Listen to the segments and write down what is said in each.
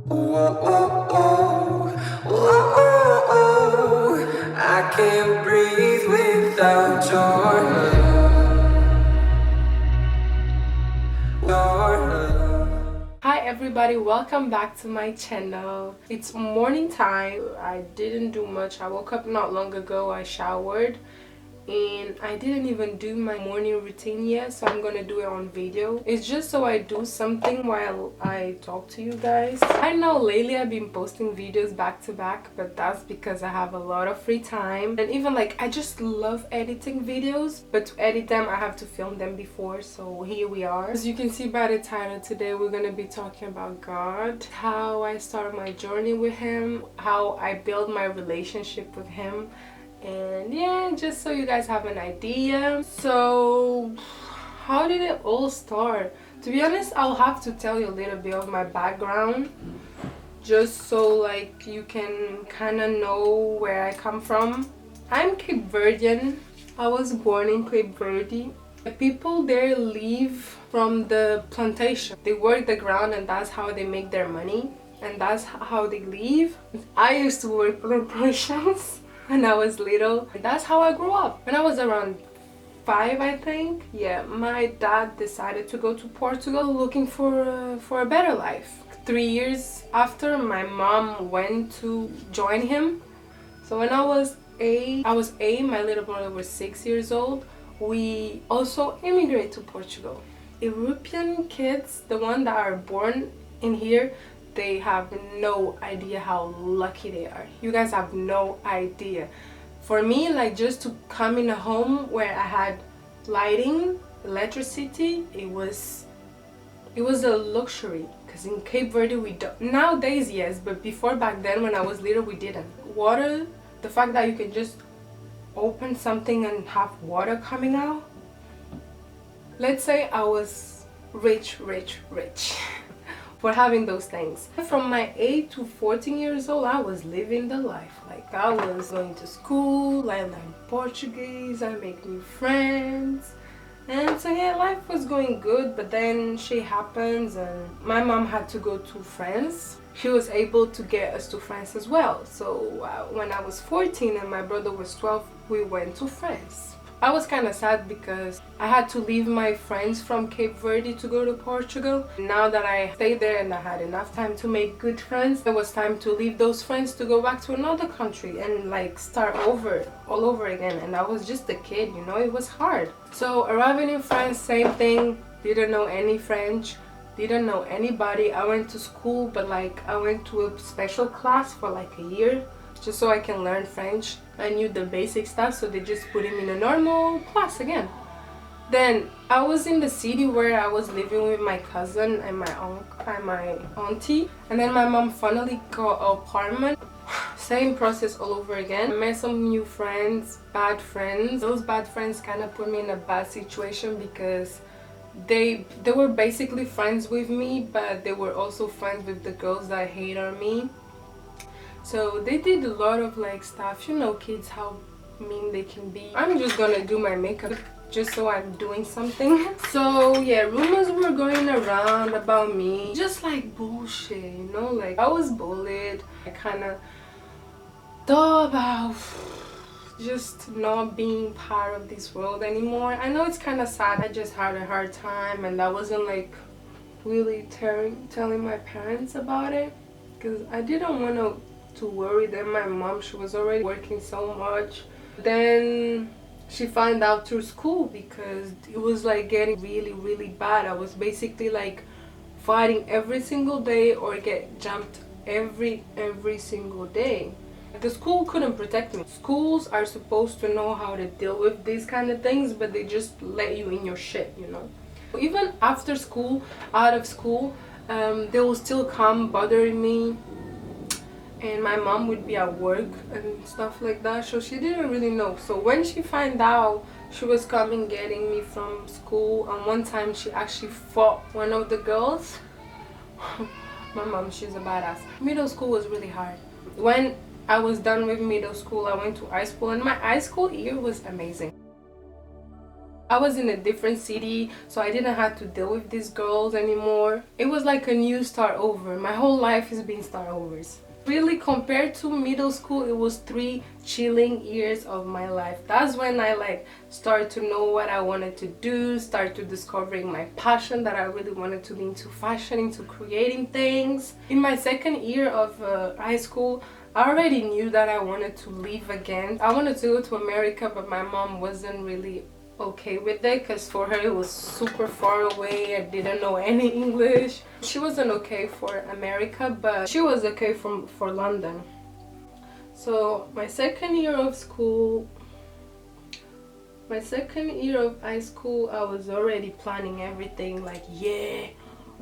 I can't breathe without your love. Hi everybody, welcome back to my channel. It's morning time. I didn't do much. I woke up not long ago. I showered and I didn't even do my morning routine yet, so I'm gonna do it on video. It's just so I do something while I talk to you guys. I know lately I've been posting videos back to back, but that's because I have a lot of free time, and even like I just love editing videos, but to edit them I have to film them before, so here we are. As you can see by the title, today we're gonna be talking about God, how I started my journey with him, how I built my relationship with him, and yeah, just so you guys have an idea. So how did it all start? To be honest, I'll have to tell you a little bit of my background, just so like you can kind of know where I come from. I'm Cape Verdean. I was born in Cape Verde. The people there live from the plantation. They work the ground and that's how they make their money, and that's how they live. I used to work plantations when I was little. That's how I grew up. When I was around 5, I think, yeah, my dad decided to go to Portugal looking for a better life. 3 years after, my mom went to join him. So when I was 8, my little brother was 6 years old. We also immigrated to Portugal. European kids, the ones that are born in here, they have no idea how lucky they are. You guys have no idea. For me, like, just to come in a home where I had lighting, electricity, it was a luxury, because in Cape Verde we don't. Nowadays yes, but before, back then when I was little, we didn't. Water, the fact that you can just open something and have water coming out. Let's say I was rich for having those things. From my 8 to 14 years old, I was living the life. Like, I was going to school, I learned Portuguese, I make new friends, and so yeah, life was going good. But then shit happens and my mom had to go to France. She was able to get us to France as well. So when I was 14 and my brother was 12, we went to France. I was kind of sad because I had to leave my friends from Cape Verde to go to Portugal. Now that I stayed there and I had enough time to make good friends, it was time to leave those friends to go back to another country and like start over, all over again. And I was just a kid, you know, it was hard. So arriving in France, same thing, didn't know any French, didn't know anybody. I went to school, but like I went to a special class for like a year, just so I can learn French. I knew the basic stuff, so they just put him in a normal class again. Then I was in the city where I was living with my cousin and my auntie, and then my mom finally got an apartment. Same process all over again. I met some new friends, bad friends. Those bad friends kind of put me in a bad situation because they were basically friends with me, but they were also friends with the girls that hate on me. So they did a lot of like stuff, you know, kids, how mean they can be. I'm just gonna do my makeup just so I'm doing something. So yeah, rumors were going around about me, just like bullshit, you know, like I was bullied. I kind of thought about just not being part of this world anymore. I know it's kind of sad. I just had a hard time, and I wasn't like really telling my parents about it because I didn't want to worry them. My mom, she was already working so much. Then she found out through school because it was like getting really bad. I was basically like fighting every single day or get jumped every single day. The school couldn't protect me. Schools are supposed to know how to deal with these kind of things, but they just let you in your shit, you know. Even after school, out of school, they will still come bothering me, and my mom would be at work and stuff like that, so she didn't really know. So when she found out, she was coming getting me from school, and one time she actually fought one of the girls. My mom, she's a badass. Middle school was really hard. When I was done with middle school, I went to high school, and my high school year was amazing. I was in a different city, so I didn't have to deal with these girls anymore. It was like a new start over. My whole life is being start overs. Really, compared to middle school, it was 3 chilling years of my life. That's when I like started to know what I wanted to do, start to discovering my passion that I really wanted to be into fashion, into creating things. In my second year of high school, I already knew that I wanted to leave again. I wanted to go to America, but my mom wasn't really okay with it because for her it was super far away. I didn't know any English. She wasn't okay for America, but she was okay for London. So my second year of high school, I was already planning everything like, yeah,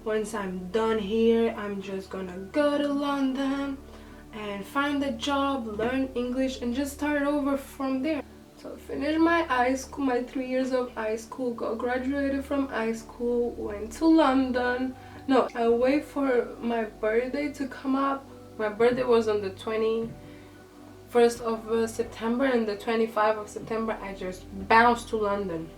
once I'm done here, I'm just gonna go to London and find a job, learn English, and just start over from there. So I finished my high school, my 3 years of high school, got graduated from high school, went to London. No, I wait for my birthday to come up. My birthday was on the 21st of September, and the 25th of September I just bounced to London.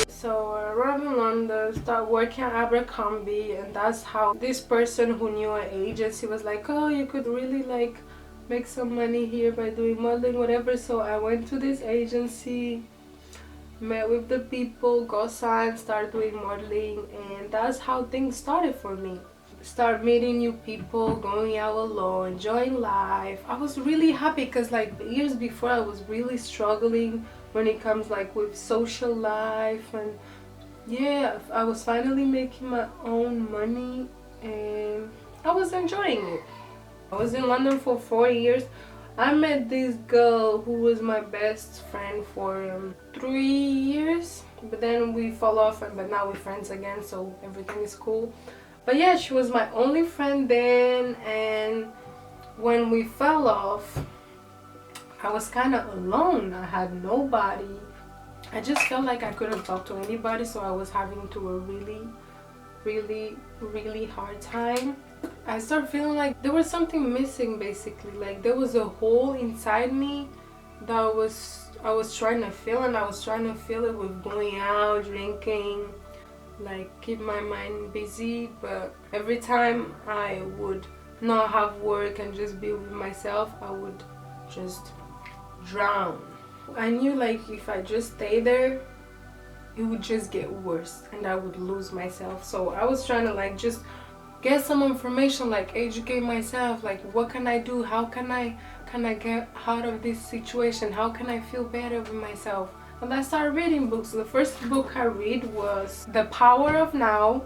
So I arrived in London, started working at Abercrombie, and that's how this person who knew an agency was like, oh, you could really like make some money here by doing modeling, whatever. So I went to this agency, met with the people, got signed, started doing modeling, and that's how things started for me. Start meeting new people, going out alone, enjoying life. I was really happy because like the years before I was really struggling when it comes like with social life, and yeah, I was finally making my own money and I was enjoying it. I was in London for 4 years. I met this girl who was my best friend for 3 years, but then we fell off, but now we're friends again, so everything is cool. But yeah, she was my only friend then, and when we fell off, I was kind of alone. I had nobody. I just felt like I couldn't talk to anybody, so I was having to a really hard time. I started feeling like there was something missing, basically. Like there was a hole inside me that I was trying to fill, and I was trying to fill it with going out, drinking, like keep my mind busy. But every time I would not have work and just be with myself, I would just drown. I knew like if I just stay there, it would just get worse and I would lose myself. So I was trying to like just get some information, like educate myself, like what can I do, how can I get out of this situation, how can I feel better with myself. And I started reading books. The first book I read was The Power of Now,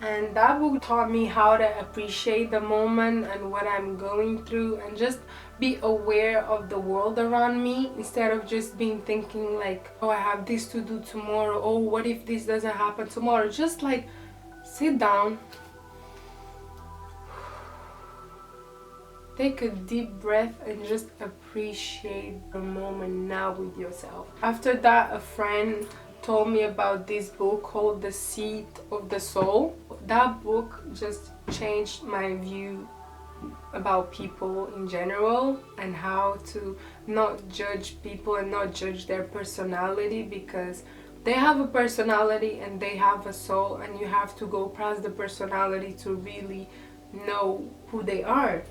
and that book taught me how to appreciate the moment and what I'm going through, and just be aware of the world around me instead of just being thinking like, oh, I have this to do tomorrow, oh, what if this doesn't happen tomorrow. Just like sit down, take a deep breath, and just appreciate the moment now with yourself. After that, a friend told me about this book called The Seat of the Soul. That book just changed my view about people in general, and how to not judge people and not judge their personality, because they have a personality and they have a soul, and you have to go past the personality to really know who they are.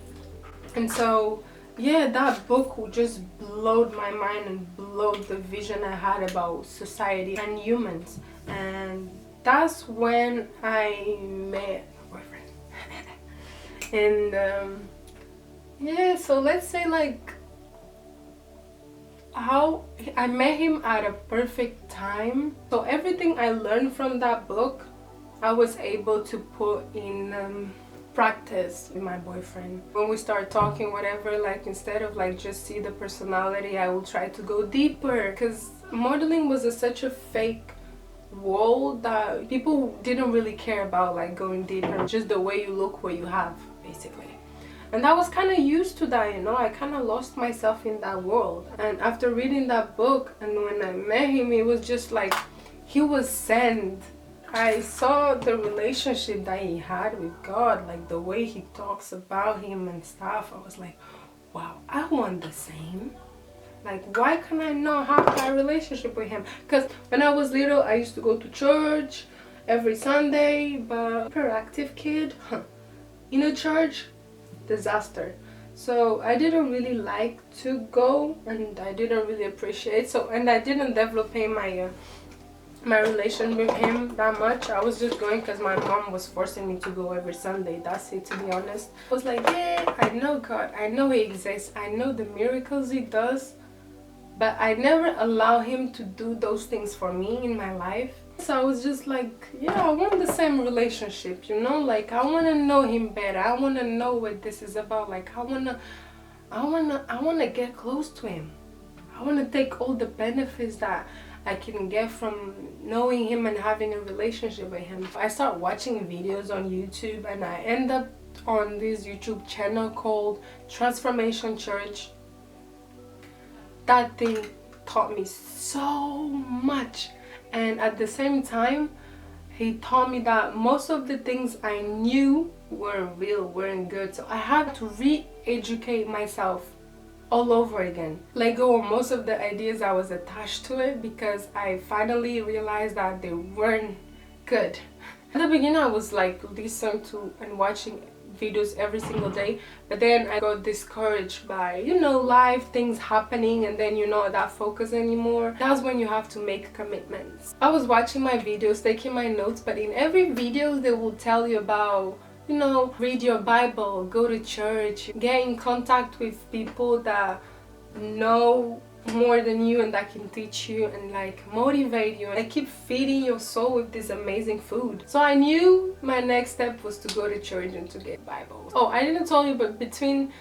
And so yeah, that book just blowed my mind and blowed the vision I had about society and humans. And that's when I met my boyfriend. And yeah, so let's say like how I met him at a perfect time. So everything I learned from that book, I was able to put in practice with my boyfriend. When we start talking, whatever, like instead of like just see the personality, I will try to go deeper, because modeling was such a fake world that people didn't really care about like going deeper, just the way you look, what you have, basically. And I was kind of used to that, you know. I kind of lost myself in that world. And after reading that book, and when I met him, it was just like he was sent. I saw the relationship that he had with God, like the way he talks about him and stuff. I was like, wow, I want the same. Like, why can I not have that relationship with him? Because when I was little, I used to go to church every Sunday, but hyperactive kid, in a church, disaster. So I didn't really like to go, and I didn't really appreciate. So, and I didn't develop my relation with him that much. I was just going because my mom was forcing me to go every Sunday. That's it, to be honest. I was like, yeah, I know God, I know he exists, I know the miracles he does, but I never allow him to do those things for me in my life. So I was just like, yeah, I want the same relationship, you know, like I want to know him better. I want to know what this is about. Like I want to get close to him. I want to take all the benefits that I can get from knowing him and having a relationship with him. I start watching videos on YouTube, and I end up on this YouTube channel called Transformation Church. That thing taught me so much, and at the same time he taught me that most of the things I knew weren't real, weren't good. So I had to re-educate myself all over again, let go of most of the ideas I was attached to it, because I finally realized that they weren't good. At the beginning I was like listening to and watching videos every single day, but then I got discouraged by, you know, life things happening, and then you know that focus anymore. That's when you have to make commitments. I was watching my videos, taking my notes, but in every video they will tell you about, you know, read your Bible, go to church, get in contact with people that know more than you and that can teach you and like motivate you. I keep feeding your soul with this amazing food. So I knew my next step was to go to church and to get Bibles. Oh, I didn't tell you, but between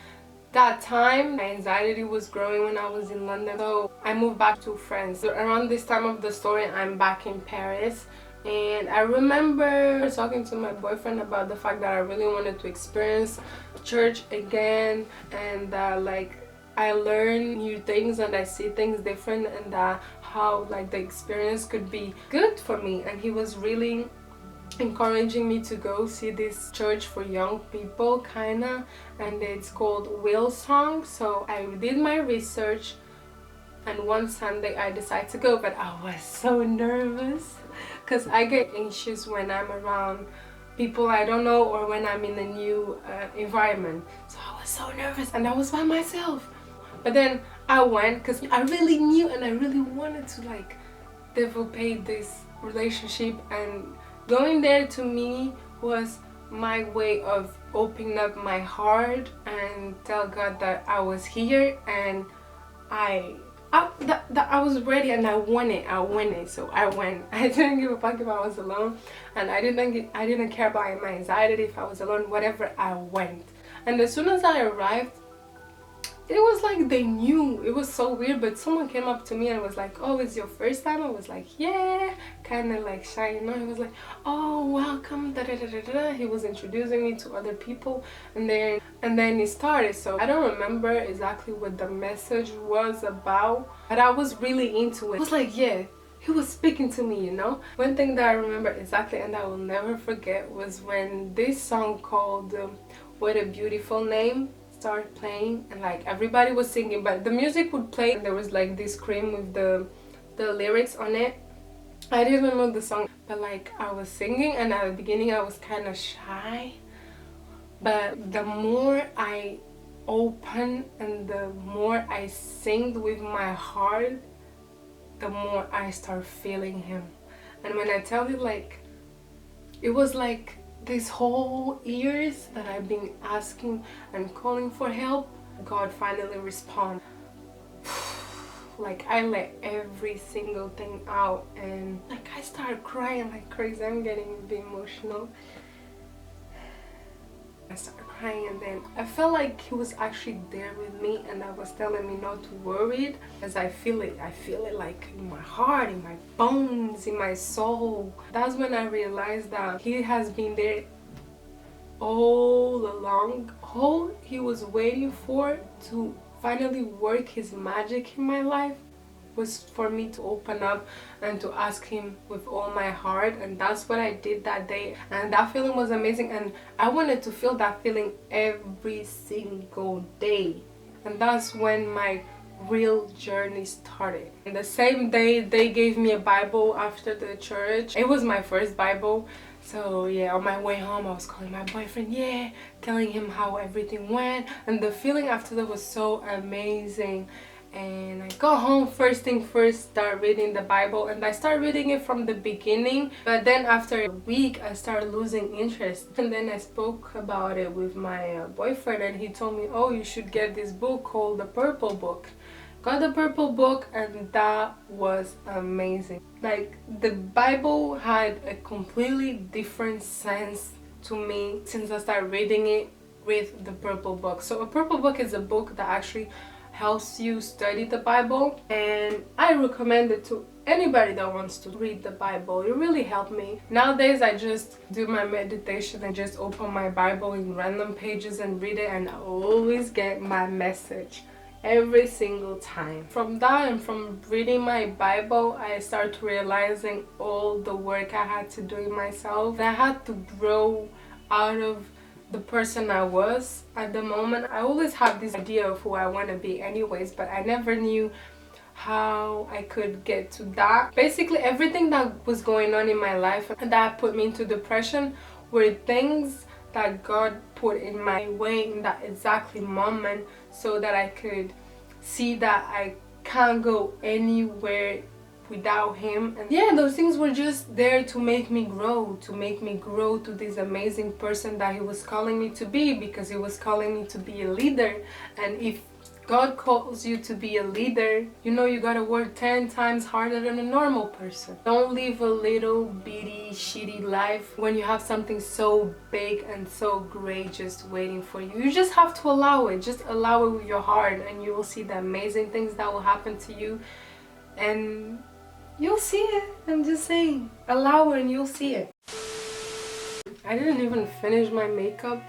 that time, my anxiety was growing when I was in London. So I moved back to France. So around this time of the story, I'm back in Paris. And I remember talking to my boyfriend about the fact that I really wanted to experience church again, and that like I learn new things and I see things different, and that how like the experience could be good for me. And he was really encouraging me to go see this church for young people kinda, and it's called Willsong. So I did my research, and one Sunday I decided to go, but I was so nervous because I get anxious when I'm around people I don't know or when I'm in a new environment. So I was so nervous, and I was by myself. But then I went because I really knew and I really wanted to like develop this relationship, and going there to me was my way of opening up my heart and tell God that I was here, and that I was ready, and I won it. So I went. I didn't give a fuck if I was alone, and I didn't care about my anxiety if I was alone, whatever. I went. And as soon as I arrived, it was like they knew. It was so weird, but someone came up to me and was like, oh, it's your first time? I was like, yeah, kind of like shy, you know. He was like, oh, welcome, da da da da da. He was introducing me to other people, and then it started. So I don't remember exactly what the message was about, but I was really into it. I was like, yeah, he was speaking to me, you know. One thing that I remember exactly and I will never forget was when this song called What a Beautiful Name started playing, and like everybody was singing, but the music would play and there was like this screen with the lyrics on it. I didn't know the song, but like I was singing, and at the beginning I was kind of shy, but the more I open and the more I sing with my heart, the more I start feeling him. And when I tell you, like, it was like these whole years that I've been asking and calling for help, God finally responded. Like I let every single thing out, and like I started crying like crazy. I'm getting a bit emotional. I started crying, and then I felt like he was actually there with me, and I was telling me not to worry, as I feel it like in my heart, in my bones, in my soul. That's when I realized that he has been there all along. All he was waiting for to finally work his magic in my life was for me to open up and to ask him with all my heart, and that's what I did that day. And that feeling was amazing, and I wanted to feel that feeling every single day. And that's when my real journey started. And the same day they gave me a Bible after the church. It was my first Bible. So yeah, on my way home I was calling my boyfriend, yeah, telling him how everything went, and the feeling after that was so amazing. And I go home, first thing first, start reading the Bible, and I start reading it from the beginning, but then after a week I started losing interest. And then I spoke about it with my boyfriend, and he told me, oh, you should get this book called The Purple Book. Got the Purple Book, and that was amazing. Like, the Bible had a completely different sense to me since I started reading it with the Purple Book. So a Purple Book is a book that actually helps you study the Bible, and I recommend it to anybody that wants to read the Bible. It really helped me. Nowadays I just do my meditation. I just open my Bible in random pages and read it, and I always get my message every single time. From that and from reading my Bible, I started realizing all the work I had to do in myself. I had to grow out of the person I was at the moment. I always had this idea of who I want to be anyways, but I never knew how I could get to that. Basically everything that was going on in my life that put me into depression were things that God put in my way in that exactly moment, so that I could see that I can't go anywhere without him. And yeah, those things were just there to make me grow, to this amazing person that he was calling me to be, because he was calling me to be a leader. And if God calls you to be a leader, you know you gotta work 10 times harder than a normal person. Don't live a little bitty shitty life when you have something so big and so great just waiting for you. You just have to allow it. Just allow it with your heart, and you will see the amazing things that will happen to you, and you'll see it. I'm just saying, allow it and you'll see it. I didn't even finish my makeup,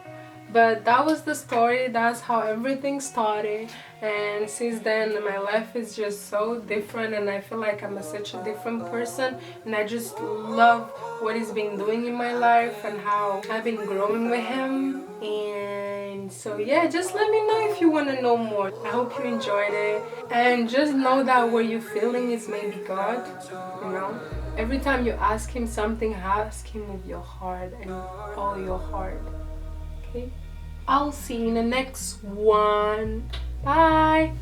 but that was the story. That's how everything started, and since then my life is just so different, and I feel like I'm such a different person, and I just love what he's been doing in my life and how I've been growing with him. And so yeah, just let me know if you want to know more. I hope you enjoyed it, and just know that what you're feeling is maybe God, you know. Every time you ask him something, ask him with your heart and all your heart. Okay, I'll see you in the next one. Bye.